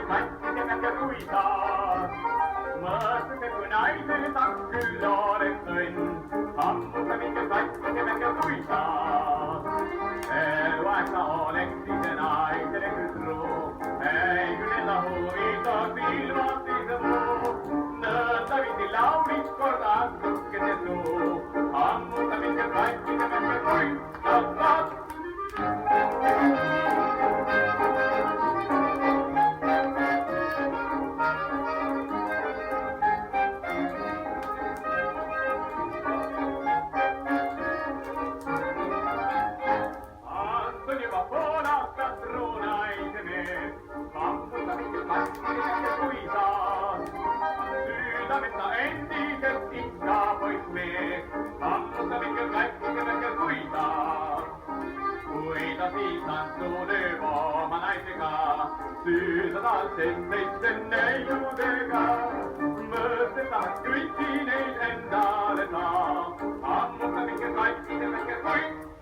kaikki kevät ja kuisaa. Mõõtuse kui naisele saab küll oleks õnn, hammustamine kaikki kevät ja kuisaa. Eluaeg sa oleksid see naisele küll truu, ei küll enda huvita silmad siis muu. Nõnda viisi laulis kord astukese suu, hammustamine kaikki kevät ja kuisaa. Sydämettä entiset ikkaa pois mee, hammustamikö kaikki kevätkö kuitaa. Kuita siis tanssuu löövooma naisekaa, syytetään sen neijuutekaa. Mõstetaan kõiki neid endale saa, hammustamikö kaikki kevätkö kuitaa.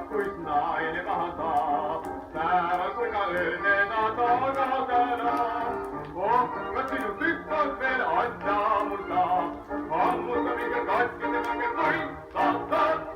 Kuis nainen tahansa, täällä kuinka lennetään takana. Ohka sinun tykkos vielä antaa multa, hammusta mikä kaikki se väke kuittaa.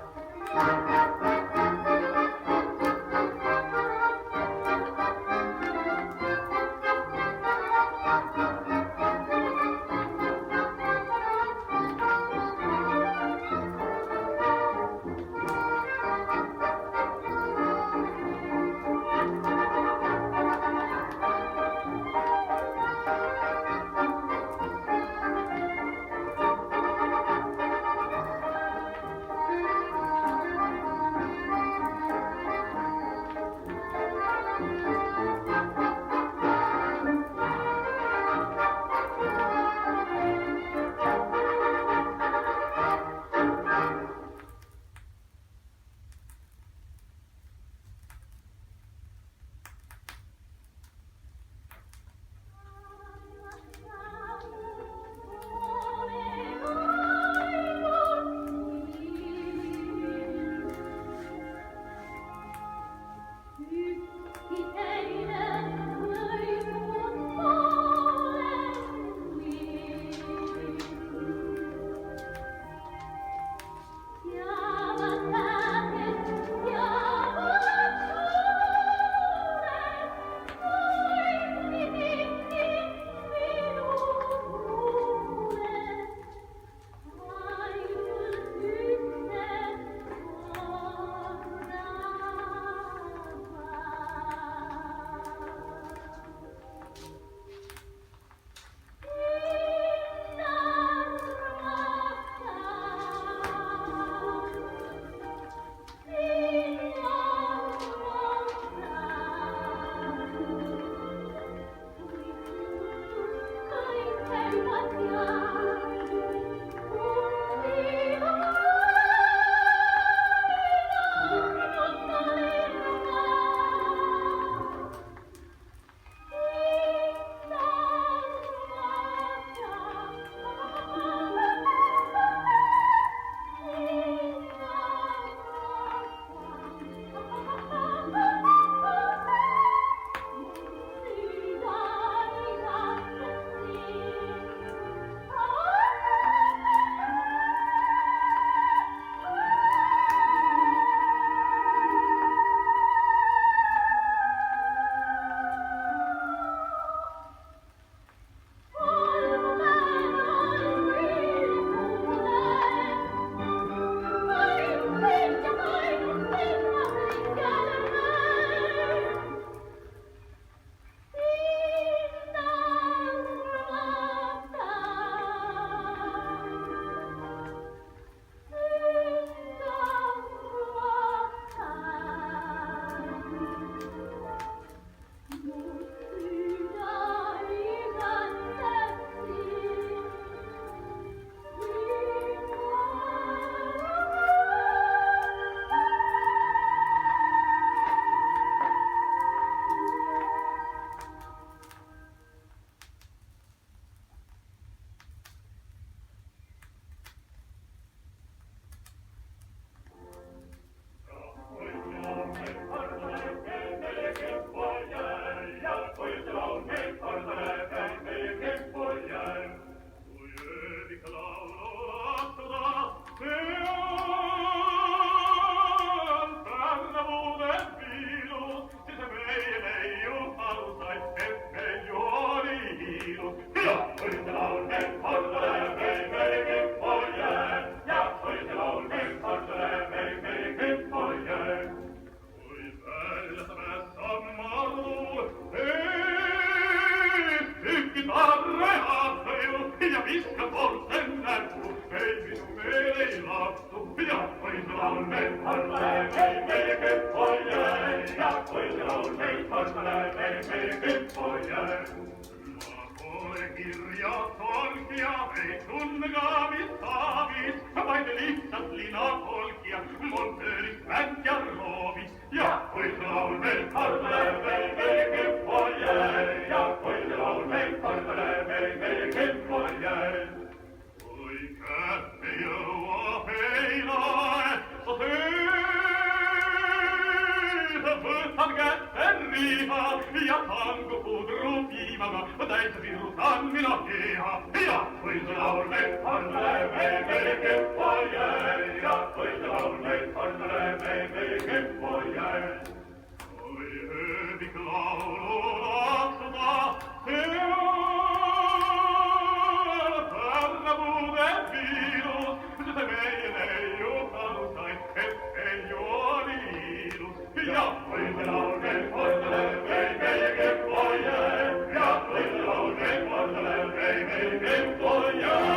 kirjattu olkia, ei tunnekaan mittaavis, vaid lihtsalt linakolkia, Monteris mäng ja roovis. Ja kui see laul meil korda läheb, meie kippo jääb, ja kui see laul meil korda läheb, meie kippo jääb. Kui kätte jõuab heinae, so võtan kätte riha ja tangu pudru piimaga, täitsa virutan mina keha. Ja kui see laul meil korda läheb, meie kippo jääb, ja kui see laul meil korda läheb, meie kippo jääb. Kui ööbik laulu laksuda, pärnapuude viilus, see meie neiu talustai, et ei ole ilus. Ja kui see laul meil korda läheb, meie kippo jääb, ja kui see laul meil korda läheb, meie kippo jääb.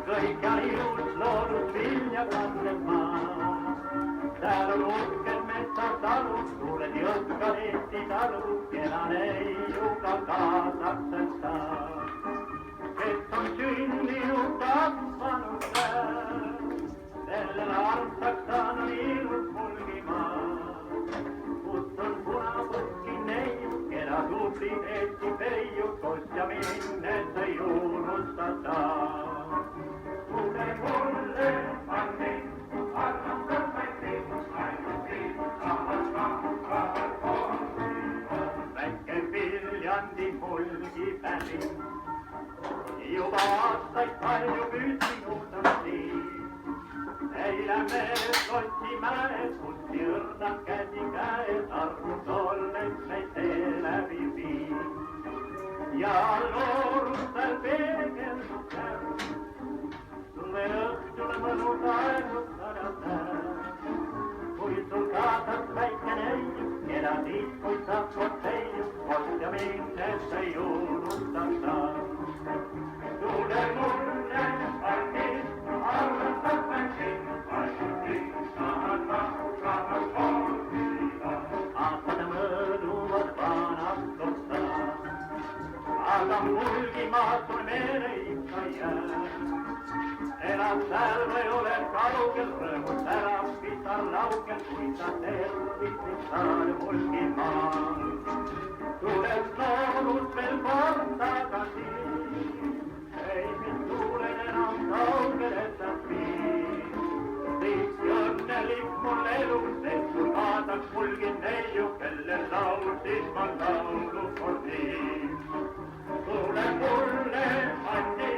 Kõik on ilus loro figlia grande ma dalla luce messa dalla sole di occanetti dalla luce la lei una casa senza che soncini un tappano delle lanza stanno in un fulgima tutto il buona poschinei che la tutti e ti veio cosciamine se io non sta Une bulle anni hanno perfetti perché figli di molti belli io basta e taglio vicino da te e la mezzo ci mare tutti urna che ti cae arrutolle se te la vivi e allora stai bene non c'è poi solcata sei che lei che la disco il sapporteio ovviamente sei uno sta tu le mulle anche alla sapporteio a padamă nu văd bana costa Adam mulgi ma sul merei era serve o le cauche era pitar lauche quita terri pitar mulgi ma tu le sonus per porta casi ei pitture ne non cauche le sapi Dizione l'immollelum se surmata mulgi neio che le lauti mandando forti tu le mulle anni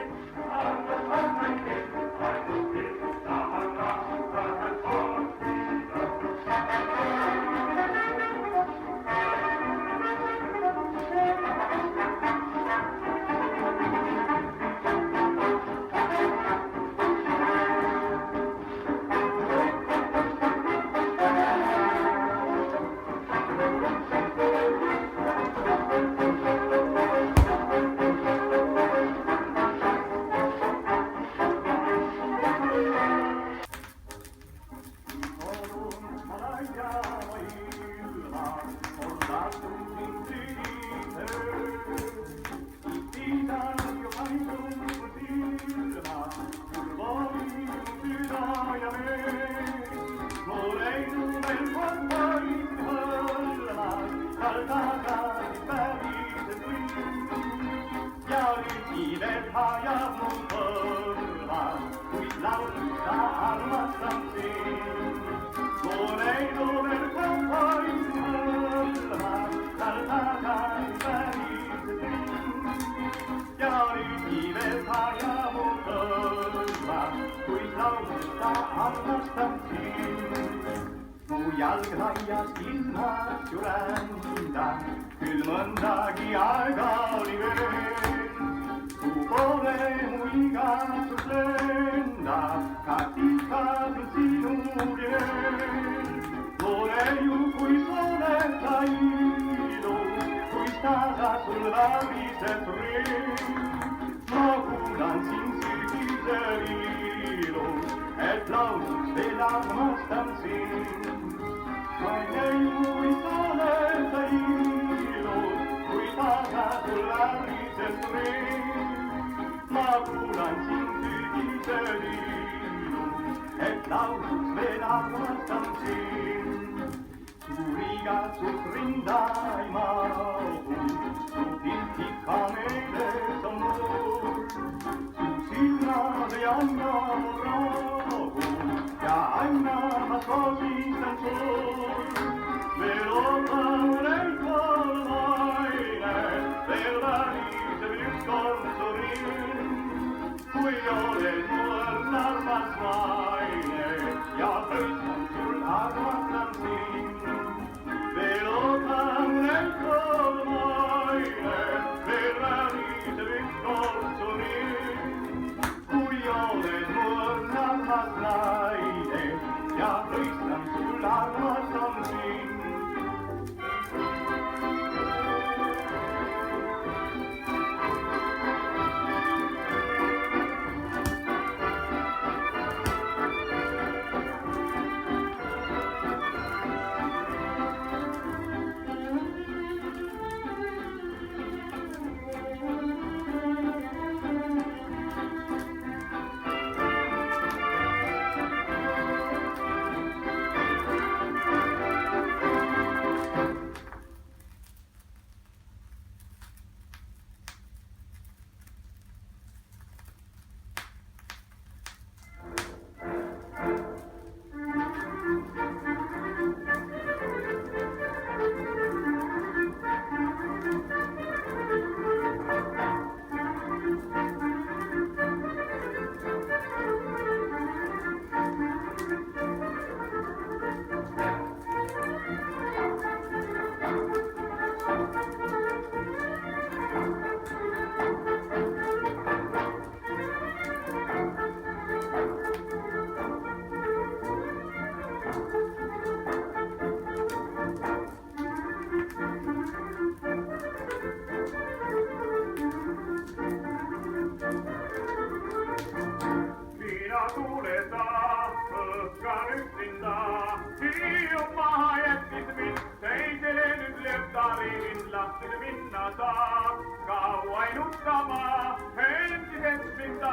Jalgrajas ilmas jurända, külmõndagi aega oli veel. Su pole mu igatsus lenda, ka tikkasin sinu keel. Pole ju, kui sooleta ilu, kui taga sul laviseb reel. Ma kuulan sind sügisel ilus, et lauluks veel armastan sind. Ma ei kui sooleta ilus, kui taga sul laviseb reel. Ma kuulan sind sügisel ilus, et lauluks veel armastan sind. Su igatsus rinda ei mahu, su tiltika meeles on mul. Su silmad ei anna mul rahu ja aina ma soositan sul. Veel ootan neid kolmaine, veel väriseb ükskord su rind. Kui oled mu õrn armas naine ja tõstan sul armastan sind. Veel ootan neid kolmaine, veel väriseb ükskord su rind. Kui oled mu õrn armas naine ja tõstan sul armastan sind.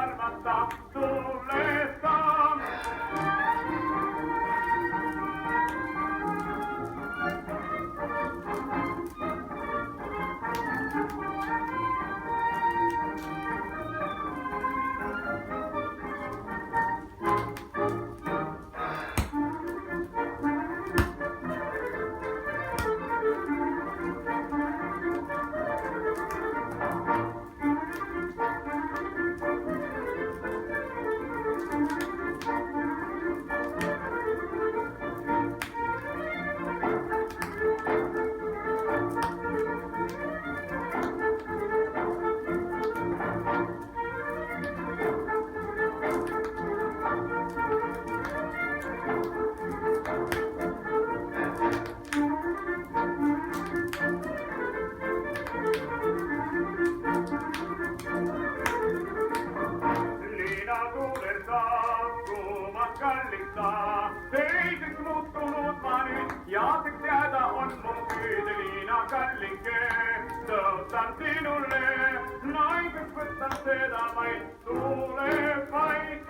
armasta tullessaan. Liina tuulertaa, kuumat kallistaa. Teiseks muuttunut mä nyt, jaaseks jäädä on mun syyt. Liina kallinkee, tõotan sinulle. Naiseks võtan seda vaid, tule vaid.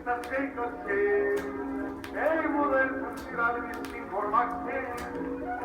dat geen kasteel. Hemel en culturele misschien voor Maxime.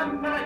Rămâne